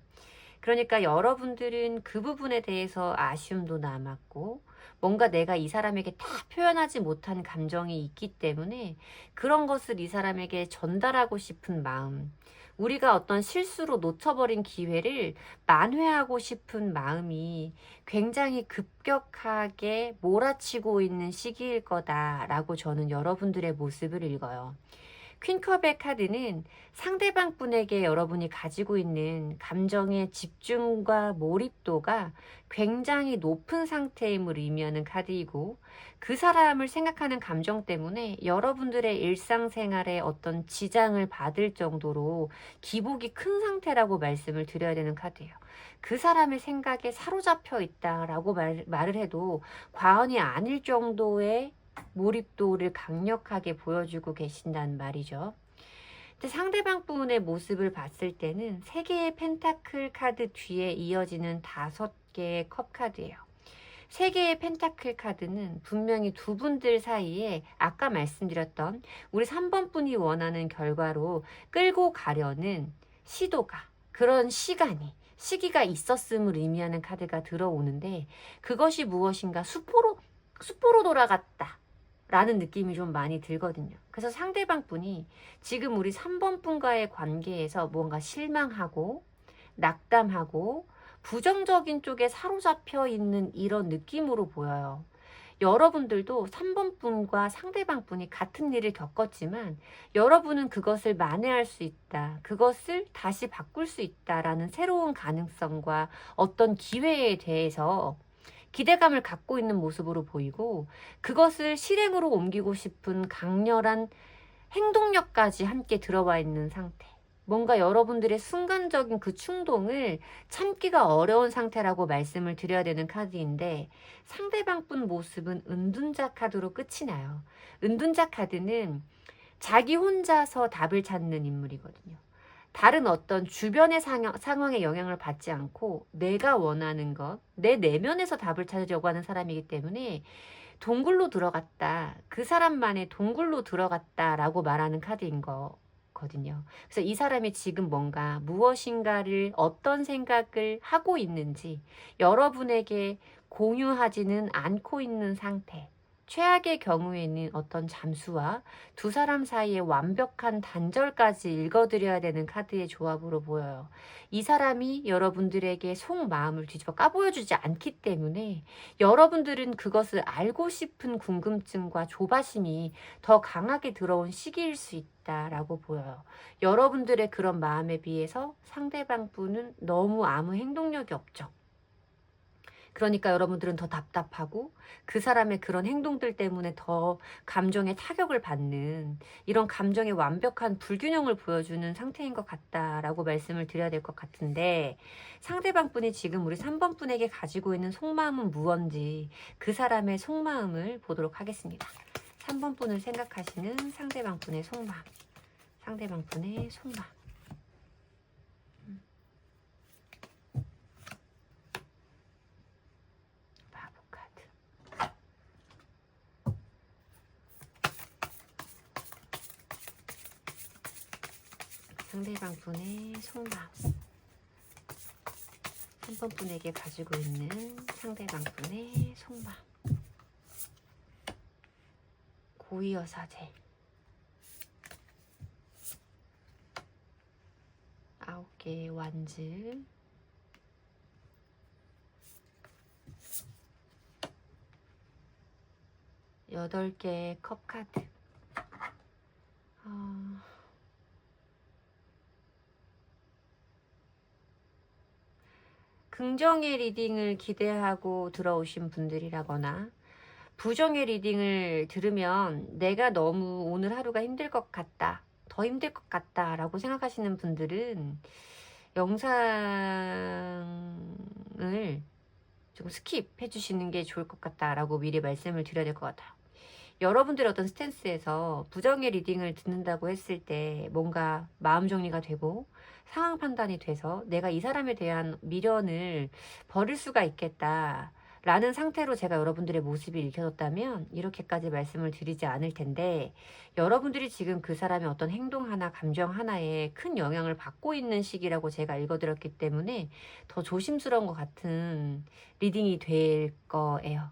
[SPEAKER 1] 그러니까 여러분들은 그 부분에 대해서 아쉬움도 남았고, 뭔가 내가 이 사람에게 다 표현하지 못한 감정이 있기 때문에 그런 것을 이 사람에게 전달하고 싶은 마음, 우리가 어떤 실수로 놓쳐버린 기회를 만회하고 싶은 마음이 굉장히 급격하게 몰아치고 있는 시기일 거다라고 저는 여러분들의 모습을 읽어요. 퀸컵의 카드는 상대방 분에게 여러분이 가지고 있는 감정의 집중과 몰입도가 굉장히 높은 상태임을 의미하는 카드이고, 그 사람을 생각하는 감정 때문에 여러분들의 일상생활에 어떤 지장을 받을 정도로 기복이 큰 상태라고 말씀을 드려야 되는 카드예요. 그 사람의 생각에 사로잡혀 있다라고 말을 해도 과언이 아닐 정도의 몰입도를 강력하게 보여주고 계신다는 말이죠. 근데 상대방 분의 모습을 봤을 때는 3개의 펜타클 카드 뒤에 이어지는 5개의 컵 카드예요. 3개의 펜타클 카드는 분명히 두 분들 사이에 아까 말씀드렸던 우리 3번 분이 원하는 결과로 끌고 가려는 시도가, 그런 시기가 있었음을 의미하는 카드가 들어오는데, 그것이 무엇인가 수포로 돌아갔다 라는 느낌이 좀 많이 들거든요. 그래서 상대방 분이 지금 우리 3번 분과의 관계에서 뭔가 실망하고 낙담하고 부정적인 쪽에 사로잡혀 있는 이런 느낌으로 보여요. 여러분들도 3번 분과 상대방 분이 같은 일을 겪었지만 여러분은 그것을 만회할 수 있다. 그것을 다시 바꿀 수 있다라는 새로운 가능성과 어떤 기회에 대해서 기대감을 갖고 있는 모습으로 보이고 그것을 실행으로 옮기고 싶은 강렬한 행동력까지 함께 들어와 있는 상태. 뭔가 여러분들의 순간적인 그 충동을 참기가 어려운 상태라고 말씀을 드려야 되는 카드인데 상대방 분 모습은 은둔자 카드로 끝이 나요. 은둔자 카드는 자기 혼자서 답을 찾는 인물이거든요. 다른 어떤 주변의 상황에 영향을 받지 않고 내가 원하는 것, 내 내면에서 답을 찾으려고 하는 사람이기 때문에 동굴로 들어갔다. 그 사람만의 동굴로 들어갔다라고 말하는 카드인 거거든요. 그래서 이 사람이 지금 뭔가 무엇인가를 어떤 생각을 하고 있는지 여러분에게 공유하지는 않고 있는 상태. 최악의 경우에는 어떤 잠수와 두 사람 사이의 완벽한 단절까지 읽어드려야 되는 카드의 조합으로 보여요. 이 사람이 여러분들에게 속마음을 뒤집어 까보여주지 않기 때문에 여러분들은 그것을 알고 싶은 궁금증과 조바심이 더 강하게 들어온 시기일 수 있다라고 보여요. 여러분들의 그런 마음에 비해서 상대방 분은 너무 아무 행동력이 없죠. 그러니까 여러분들은 더 답답하고 그 사람의 그런 행동들 때문에 더 감정에 타격을 받는 이런 감정의 완벽한 불균형을 보여주는 상태인 것 같다라고 말씀을 드려야 될 것 같은데 상대방 분이 지금 우리 3번 분에게 가지고 있는 속마음은 무언지 그 사람의 속마음을 보도록 하겠습니다. 3번 분을 생각하시는 상대방 분의 속마음. 상대방 분의 속마음. 상대방 분의 속마음. 3번 분에게 가지고 있는 상대방 분의 속마음. 고위여사제. 9개의 완즈. 8개의 컵카드. 긍정의 리딩을 기대하고 들어오신 분들이라거나 부정의 리딩을 들으면 내가 너무 오늘 하루가 힘들 것 같다, 더 힘들 것 같다 라고 생각하시는 분들은 영상을 좀 스킵해 주시는 게 좋을 것 같다라고 미리 말씀을 드려야 될 것 같아요. 여러분들의 어떤 스탠스에서 부정의 리딩을 듣는다고 했을 때 뭔가 마음 정리가 되고 상황 판단이 돼서 내가 이 사람에 대한 미련을 버릴 수가 있겠다 라는 상태로 제가 여러분들의 모습이 읽혀졌다면 이렇게까지 말씀을 드리지 않을 텐데 여러분들이 지금 그 사람의 어떤 행동 하나 감정 하나에 큰 영향을 받고 있는 시기라고 제가 읽어드렸기 때문에 더 조심스러운 것 같은 리딩이 될 거예요.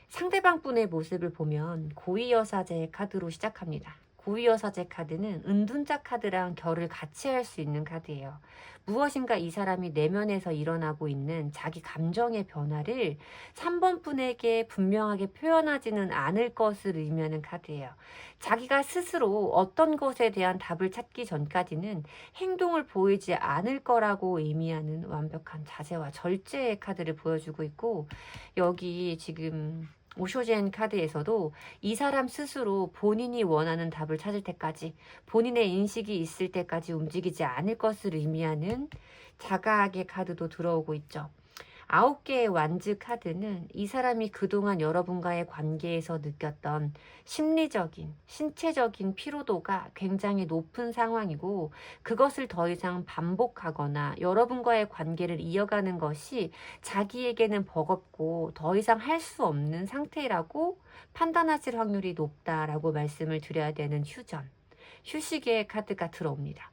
[SPEAKER 1] 상대방 분의 모습을 보면 고위여사제 카드로 시작합니다. 고위여사제 카드는 은둔자 카드랑 결을 같이 할 수 있는 카드예요. 무엇인가 이 사람이 내면에서 일어나고 있는 자기 감정의 변화를 3번 분에게 분명하게 표현하지는 않을 것을 의미하는 카드예요. 자기가 스스로 어떤 것에 대한 답을 찾기 전까지는 행동을 보이지 않을 거라고 의미하는 완벽한 자세와 절제의 카드를 보여주고 있고 여기 지금 오쇼젠 카드에서도 이 사람 스스로 본인이 원하는 답을 찾을 때까지 본인의 인식이 있을 때까지 움직이지 않을 것을 의미하는 자각의 카드도 들어오고 있죠. 9개의 완즈 카드는 이 사람이 그동안 여러분과의 관계에서 느꼈던 심리적인, 신체적인 피로도가 굉장히 높은 상황이고 그것을 더 이상 반복하거나 여러분과의 관계를 이어가는 것이 자기에게는 버겁고 더 이상 할 수 없는 상태라고 판단하실 확률이 높다라고 말씀을 드려야 되는 휴전, 휴식의 카드가 들어옵니다.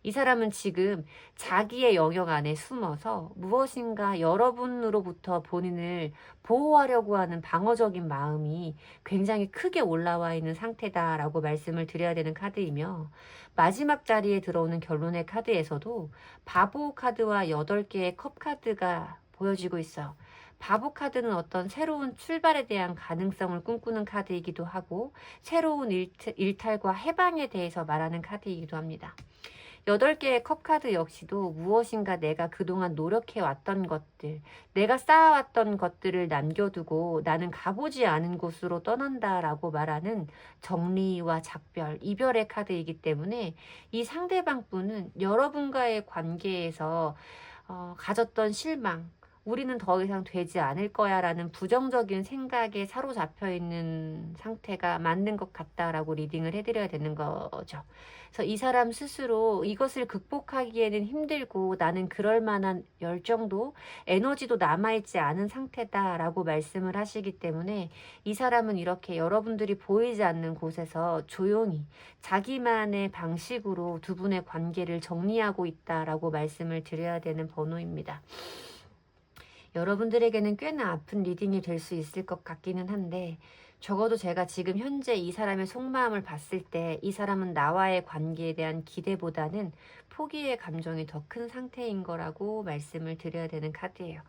[SPEAKER 1] 이 사람은 지금 자기의 영역 안에 숨어서 무엇인가 여러분으로부터 본인을 보호하려고 하는 방어적인 마음이 굉장히 크게 올라와 있는 상태다라고 말씀을 드려야 되는 카드이며, 마지막 자리에 들어오는 결론의 카드에서도 바보 카드와 8개의 컵 카드가 보여지고 있어요. 바보 카드는 어떤 새로운 출발에 대한 가능성을 꿈꾸는 카드이기도 하고, 새로운 일탈과 해방에 대해서 말하는 카드이기도 합니다. 8개의 컵 카드 역시도 무엇인가 내가 그동안 노력해왔던 것들, 내가 쌓아왔던 것들을 남겨두고 나는 가보지 않은 곳으로 떠난다라고 말하는 정리와 작별, 이별의 카드이기 때문에 이 상대방 분은 여러분과의 관계에서 가졌던 실망, 우리는 더 이상 되지 않을 거야 라는 부정적인 생각에 사로잡혀 있는 상태가 맞는 것 같다라고 리딩을 해드려야 되는 거죠. 그래서 이 사람 스스로 이것을 극복하기에는 힘들고 나는 그럴 만한 열정도 에너지도 남아있지 않은 상태다라고 말씀을 하시기 때문에 이 사람은 이렇게 여러분들이 보이지 않는 곳에서 조용히 자기만의 방식으로 두 분의 관계를 정리하고 있다라고 말씀을 드려야 되는 번호입니다. 여러분들에게는 꽤나 아픈 리딩이 될 수 있을 것 같기는 한데, 적어도 제가 지금 현재 이 사람의 속마음을 봤을 때 이 사람은 나와의 관계에 대한 기대보다는 포기의 감정이 더 큰 상태인 거라고 말씀을 드려야 되는 카드예요.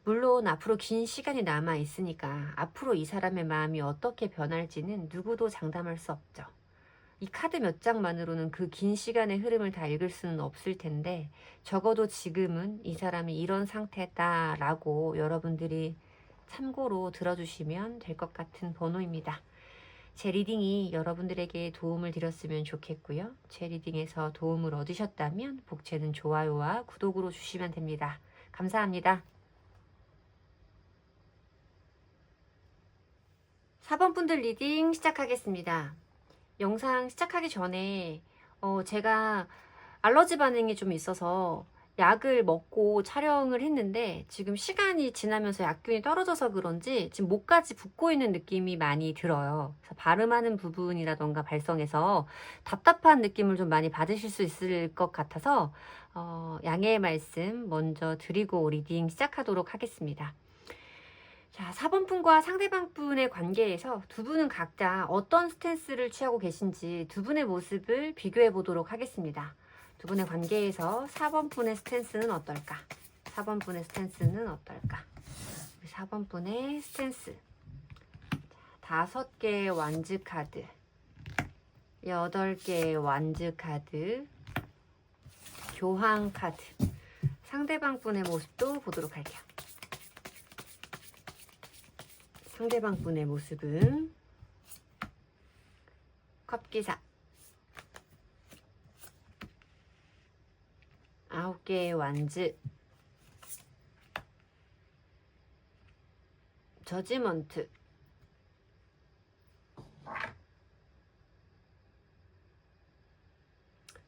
[SPEAKER 1] 물론 앞으로 긴 시간이 남아 있으니까 앞으로 이 사람의 마음이 어떻게 변할지는 누구도 장담할 수 없죠. 이 카드 몇 장만으로는 그 긴 시간의 흐름을 다 읽을 수는 없을 텐데, 적어도 지금은 이 사람이 이런 상태다라고 여러분들이 참고로 들어주시면 될 것 같은 번호입니다. 제 리딩이 여러분들에게 도움을 드렸으면 좋겠고요. 제 리딩에서 도움을 얻으셨다면 복채는 좋아요와 구독으로 주시면 됩니다. 감사합니다. 4번 분들 리딩 시작하겠습니다. 영상 시작하기 전에 제가 알러지 반응이 좀 있어서 약을 먹고 촬영을 했는데, 지금 시간이 지나면서 약균이 떨어져서 그런지 지금 목까지 붓고 있는 느낌이 많이 들어요. 그래서 발음하는 부분이라던가 발성에서 답답한 느낌을 좀 많이 받으실 수 있을 것 같아서 양해의 말씀 먼저 드리고 리딩 시작하도록 하겠습니다. 자, 4번 분과 상대방 분의 관계에서 두 분은 각자 어떤 스탠스를 취하고 계신지 두 분의 모습을 비교해 보도록 하겠습니다. 두 분의 관계에서 4번 분의 스탠스는 어떨까? 4번 분의 스탠스는 어떨까? 4번 분의 스탠스. 5개의 완즈 카드, 8개의 완즈 카드, 교황 카드. 상대방 분의 모습도 보도록 할게요. 상대방 분의 모습은 컵기사, 9개의 완즈, 저지먼트,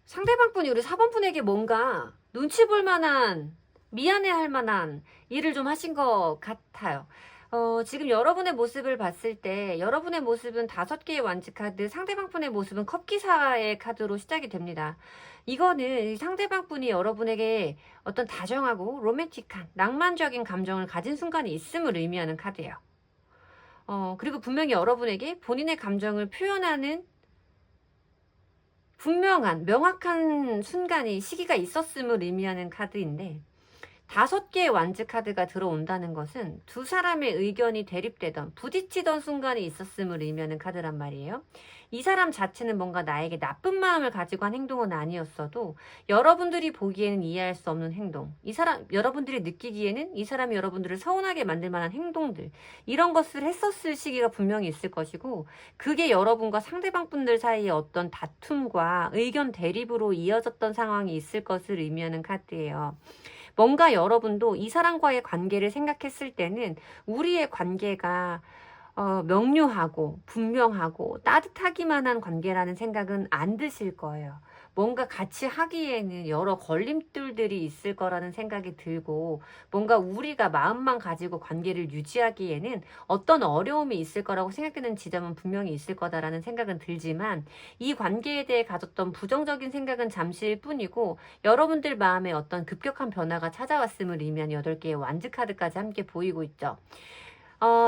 [SPEAKER 1] 상대방 분이 우리 4번 분에게 뭔가 눈치 볼 만한, 미안해 할 만한 일을 좀 하신 것 같아요. 지금 여러분의 모습을 봤을 때 여러분의 모습은 5개의 완즈 카드, 상대방 분의 모습은 컵기사의 카드로 시작이 됩니다. 이거는 상대방 분이 여러분에게 어떤 다정하고 로맨틱한 낭만적인 감정을 가진 순간이 있음을 의미하는 카드예요. 그리고 분명히 여러분에게 본인의 감정을 표현하는 분명한 명확한 순간이, 시기가 있었음을 의미하는 카드인데, 5개의 완즈 카드가 들어온다는 것은 두 사람의 의견이 대립되던, 부딪히던 순간이 있었음을 의미하는 카드란 말이에요. 이 사람 자체는 뭔가 나에게 나쁜 마음을 가지고 한 행동은 아니었어도 여러분들이 보기에는 이해할 수 없는 행동, 여러분들이 느끼기에는 이 사람이 여러분들을 서운하게 만들 만한 행동들, 이런 것을 했었을 시기가 분명히 있을 것이고, 그게 여러분과 상대방 분들 사이에 어떤 다툼과 의견 대립으로 이어졌던 상황이 있을 것을 의미하는 카드예요. 뭔가 여러분도 이 사람과의 관계를 생각했을 때는 우리의 관계가 명료하고 분명하고 따뜻하기만 한 관계라는 생각은 안 드실 거예요. 뭔가 같이 하기에는 여러 걸림돌들이 있을 거라는 생각이 들고, 뭔가 우리가 마음만 가지고 관계를 유지하기에는 어떤 어려움이 있을 거라고 생각되는 지점은 분명히 있을 거다라는 생각은 들지만, 이 관계에 대해 가졌던 부정적인 생각은 잠시일 뿐이고, 여러분들 마음에 어떤 급격한 변화가 찾아왔음을 의미한 8개의 완즈 카드까지 함께 보이고 있죠.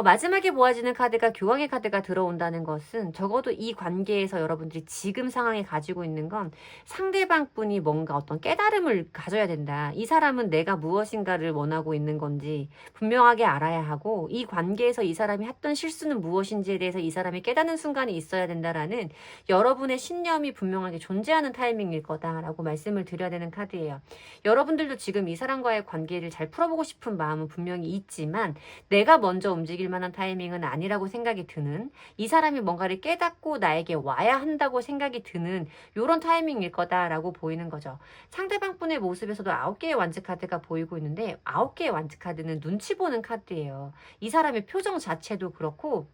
[SPEAKER 1] 마지막에 모아지는 카드가 교황의 카드가 들어온다는 것은 적어도 이 관계에서 여러분들이 지금 상황에 가지고 있는 건 상대방 분이 뭔가 어떤 깨달음을 가져야 된다. 이 사람은 내가 무엇인가를 원하고 있는 건지 분명하게 알아야 하고, 이 관계에서 이 사람이 했던 실수는 무엇인지에 대해서 이 사람이 깨닫는 순간이 있어야 된다라는 여러분의 신념이 분명하게 존재하는 타이밍일 거다라고 말씀을 드려야 되는 카드예요. 여러분들도 지금 이 사람과의 관계를 잘 풀어보고 싶은 마음은 분명히 있지만, 내가 먼저 움직일 만한 타이밍은 아니라고 생각이 드는, 이 사람이 뭔가를 깨닫고 나에게 와야 한다고 생각이 드는 요런 타이밍일 거다라고 보이는 거죠. 상대방 분의 모습에서도 9개의 완즈 카드가 보이고 있는데, 9개의 완즈 카드는 눈치 보는 카드예요. 이 사람의 표정 자체도 그렇고,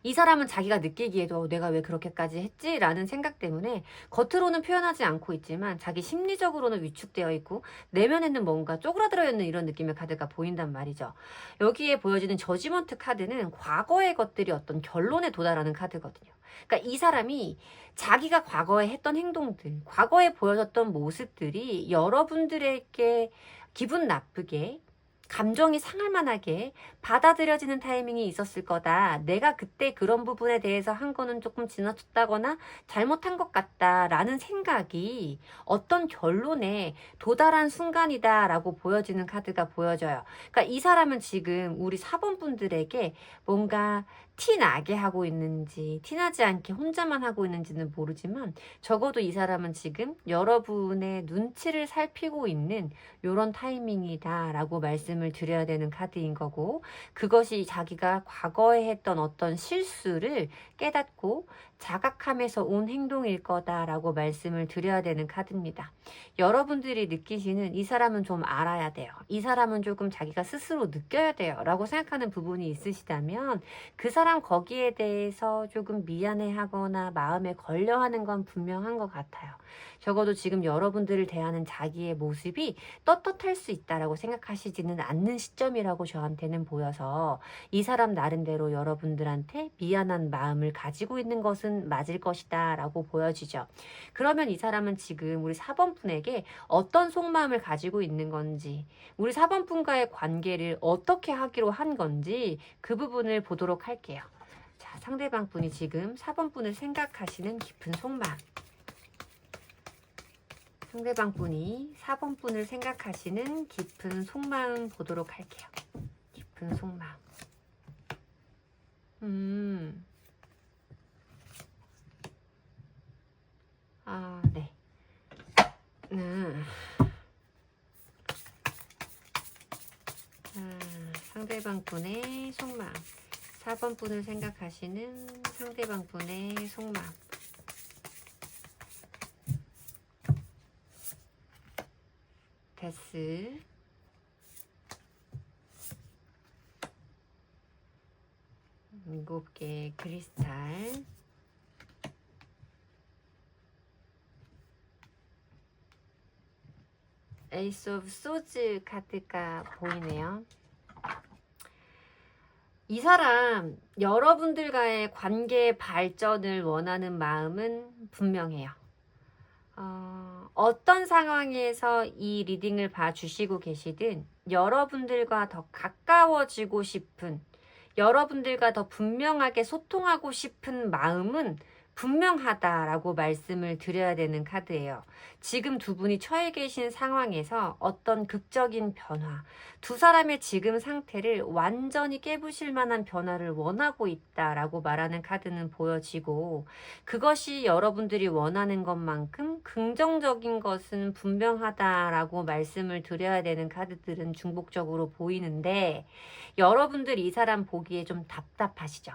[SPEAKER 1] 이 사람은 자기가 느끼기에도 내가 왜 그렇게까지 했지? 라는 생각 때문에 겉으로는 표현하지 않고 있지만 자기 심리적으로는 위축되어 있고 내면에는 뭔가 쪼그라들어 있는 이런 느낌의 카드가 보인단 말이죠. 여기에 보여지는 저지먼트 카드는 과거의 것들이 어떤 결론에 도달하는 카드거든요. 그러니까 이 사람이 자기가 과거에 했던 행동들, 과거에 보여줬던 모습들이 여러분들에게 기분 나쁘게, 감정이 상할 만하게 받아들여지는 타이밍이 있었을 거다. 내가 그때 그런 부분에 대해서 한 거는 조금 지나쳤다거나 잘못한 것 같다라는 생각이 어떤 결론에 도달한 순간이다라고 보여지는 카드가 보여져요. 그러니까 이 사람은 지금 우리 4번 분들에게 뭔가 티 나게 하고 있는지 티나지 않게 혼자만 하고 있는지는 모르지만, 적어도 이 사람은 지금 여러분의 눈치를 살피고 있는 요런 타이밍이다라고 말씀을 드려야 되는 카드인 거고, 그것이 자기가 과거에 했던 어떤 실수를 깨닫고 자각함에서 온 행동일 거다라고 말씀을 드려야 되는 카드입니다. 여러분들이 느끼시는 이 사람은 좀 알아야 돼요. 이 사람은 조금 자기가 스스로 느껴야 돼요. 라고 생각하는 부분이 있으시다면, 그 사람 거기에 대해서 조금 미안해하거나 마음에 걸려하는 건 분명한 것 같아요. 적어도 지금 여러분들을 대하는 자기의 모습이 떳떳할 수 있다라고 생각하시지는 않는 시점이라고 저한테는 보여서, 이 사람 나름대로 여러분들한테 미안한 마음을 가지고 있는 것은 맞을 것이다 라고 보여지죠. 그러면 이 사람은 지금 우리 4번 분에게 어떤 속마음을 가지고 있는 건지, 우리 4번 분과의 관계를 어떻게 하기로 한 건지 그 부분을 보도록 할게요. 자, 상대방 분이 지금 4번 분을 생각하시는 깊은 속마음, 상대방 분이 4번 분을 생각하시는 깊은 속마음 보도록 할게요. 깊은 속마음. 네. 상대방 분의 속마음. 4번 분을 생각하시는 상대방 분의 속마음. 데스. 7개 크리스탈. 에이스 오브 소즈 카드가 보이네요. 이 사람 여러분들과의 관계 발전을 원하는 마음은 분명해요. 어떤 상황에서 이 리딩을 봐주시고 계시든 여러분들과 더 가까워지고 싶은, 여러분들과 더 분명하게 소통하고 싶은 마음은 분명하다라고 말씀을 드려야 되는 카드예요. 지금 두 분이 처해 계신 상황에서 어떤 극적인 변화, 두 사람의 지금 상태를 완전히 깨부실 만한 변화를 원하고 있다라고 말하는 카드는 보여지고, 그것이 여러분들이 원하는 것만큼 긍정적인 것은 분명하다라고 말씀을 드려야 되는 카드들은 중복적으로 보이는데, 여러분들 이 사람 보기에 좀 답답하시죠?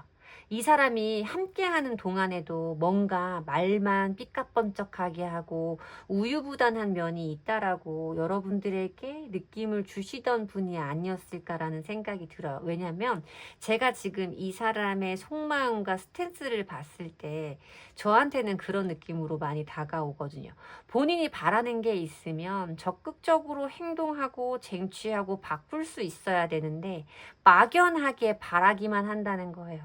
[SPEAKER 1] 이 사람이 함께하는 동안에도 뭔가 말만 삐까뻔쩍하게 하고 우유부단한 면이 있다라고 여러분들에게 느낌을 주시던 분이 아니었을까라는 생각이 들어요. 왜냐하면 제가 지금 이 사람의 속마음과 스탠스를 봤을 때 저한테는 그런 느낌으로 많이 다가오거든요. 본인이 바라는 게 있으면 적극적으로 행동하고 쟁취하고 바꿀 수 있어야 되는데 막연하게 바라기만 한다는 거예요.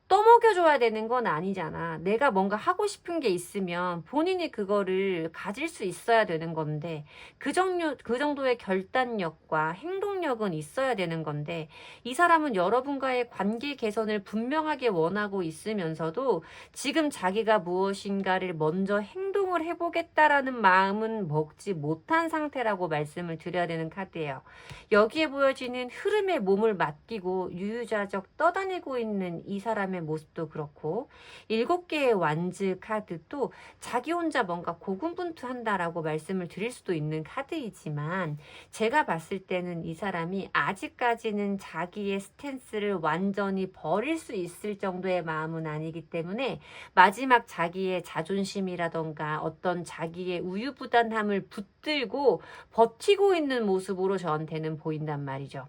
[SPEAKER 1] 떠먹여줘야 되는 건 아니잖아. 내가 뭔가 하고 싶은 게 있으면 본인이 그거를 가질 수 있어야 되는 건데 그 정도의 결단력과 행동력은 있어야 되는 건데 이 사람은 여러분과의 관계 개선을 분명하게 원하고 있으면서도 지금 자기가 무엇인가를 먼저 행동을 해보겠다라는 마음은 먹지 못한 상태라고 말씀을 드려야 되는 카드예요. 여기에 보여지는 흐름에 몸을 맡기고 유유자적 떠다니고 있는 이 사람의 모습도 그렇고 7개의 완즈 카드도 자기 혼자 뭔가 고군분투한다라고 말씀을 드릴 수도 있는 카드이지만 제가 봤을 때는 이 사람이 아직까지는 자기의 스탠스를 완전히 버릴 수 있을 정도의 마음은 아니기 때문에 마지막 자기의 자존심이라던가 어떤 자기의 우유부단함을 붙들고 버티고 있는 모습으로 저한테는 보인단 말이죠.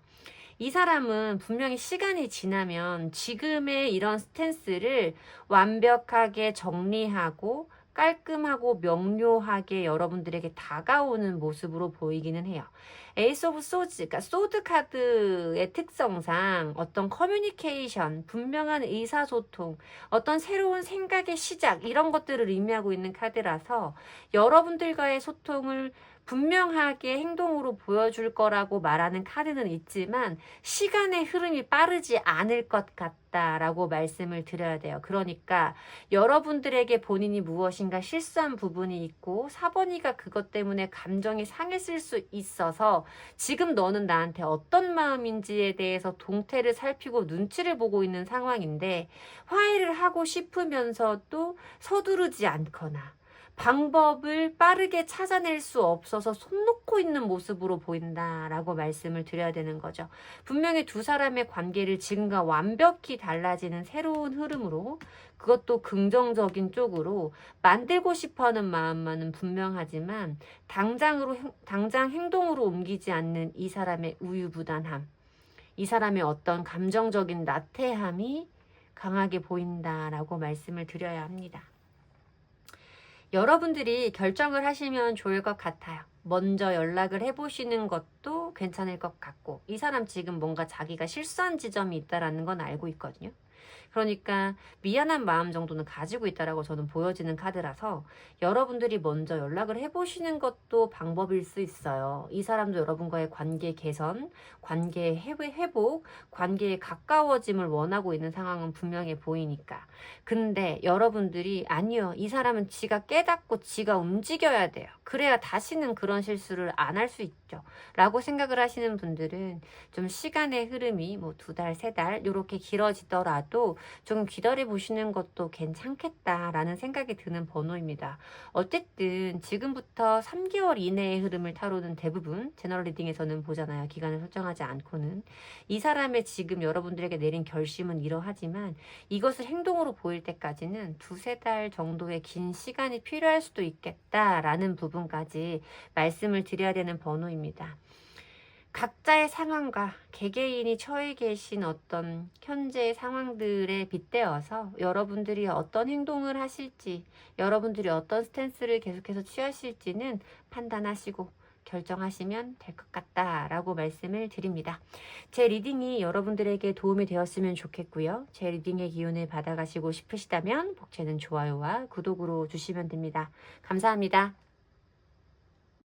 [SPEAKER 1] 이 사람은 분명히 시간이 지나면 지금의 이런 스탠스를 완벽하게 정리하고 깔끔하고 명료하게 여러분들에게 다가오는 모습으로 보이기는 해요. 에이스 오브 소드, 그러니까 소드 카드의 특성상 어떤 커뮤니케이션, 분명한 의사소통, 어떤 새로운 생각의 시작 이런 것들을 의미하고 있는 카드라서 여러분들과의 소통을 분명하게 행동으로 보여줄 거라고 말하는 카드는 있지만 시간의 흐름이 빠르지 않을 것 같다라고 말씀을 드려야 돼요. 그러니까 여러분들에게 본인이 무엇인가 실수한 부분이 있고 4번이가 그것 때문에 감정이 상했을 수 있어서 지금 너는 나한테 어떤 마음인지에 대해서 동태를 살피고 눈치를 보고 있는 상황인데 화해를 하고 싶으면서도 서두르지 않거나 방법을 빠르게 찾아낼 수 없어서 손 놓고 있는 모습으로 보인다라고 말씀을 드려야 되는 거죠. 분명히 두 사람의 관계를 지금과 완벽히 달라지는 새로운 흐름으로 그것도 긍정적인 쪽으로 만들고 싶어하는 마음만은 분명하지만 당장 행동으로 옮기지 않는 이 사람의 우유부단함, 이 사람의 어떤 감정적인 나태함이 강하게 보인다라고 말씀을 드려야 합니다. 여러분들이 결정을 하시면 좋을 것 같아요. 먼저 연락을 해보시는 것도 괜찮을 것 같고 이 사람 지금 뭔가 자기가 실수한 지점이 있다는 건 알고 있거든요. 그러니까 미안한 마음 정도는 가지고 있다라고 저는 보여지는 카드라서 여러분들이 먼저 연락을 해보시는 것도 방법일 수 있어요. 이 사람도 여러분과의 관계 개선, 관계 회복, 관계에 가까워짐을 원하고 있는 상황은 분명해 보이니까. 근데 여러분들이 아니요, 이 사람은 지가 깨닫고 지가 움직여야 돼요. 그래야 다시는 그런 실수를 안 할 수 있죠. 라고 생각을 하시는 분들은 좀 시간의 흐름이 뭐 2달, 3달 이렇게 길어지더라도 조금 기다려 보시는 것도 괜찮겠다라는 생각이 드는 번호입니다. 어쨌든 지금부터 3개월 이내의 흐름을 타로는 대부분 제너럴 리딩에서는 보잖아요. 기간을 설정하지 않고는. 이 사람의 지금 여러분들에게 내린 결심은 이러하지만 이것을 행동으로 보일 때까지는 2-3달 정도의 긴 시간이 필요할 수도 있겠다라는 부분까지 말씀을 드려야 되는 번호입니다. 각자의 상황과 개개인이 처해 계신 어떤 현재의 상황들에 빗대어서 여러분들이 어떤 행동을 하실지, 여러분들이 어떤 스탠스를 계속해서 취하실지는 판단하시고 결정하시면 될 것 같다라고 말씀을 드립니다. 제 리딩이 여러분들에게 도움이 되었으면 좋겠고요. 제 리딩의 기운을 받아가시고 싶으시다면 복채는 좋아요와 구독으로 주시면 됩니다. 감사합니다.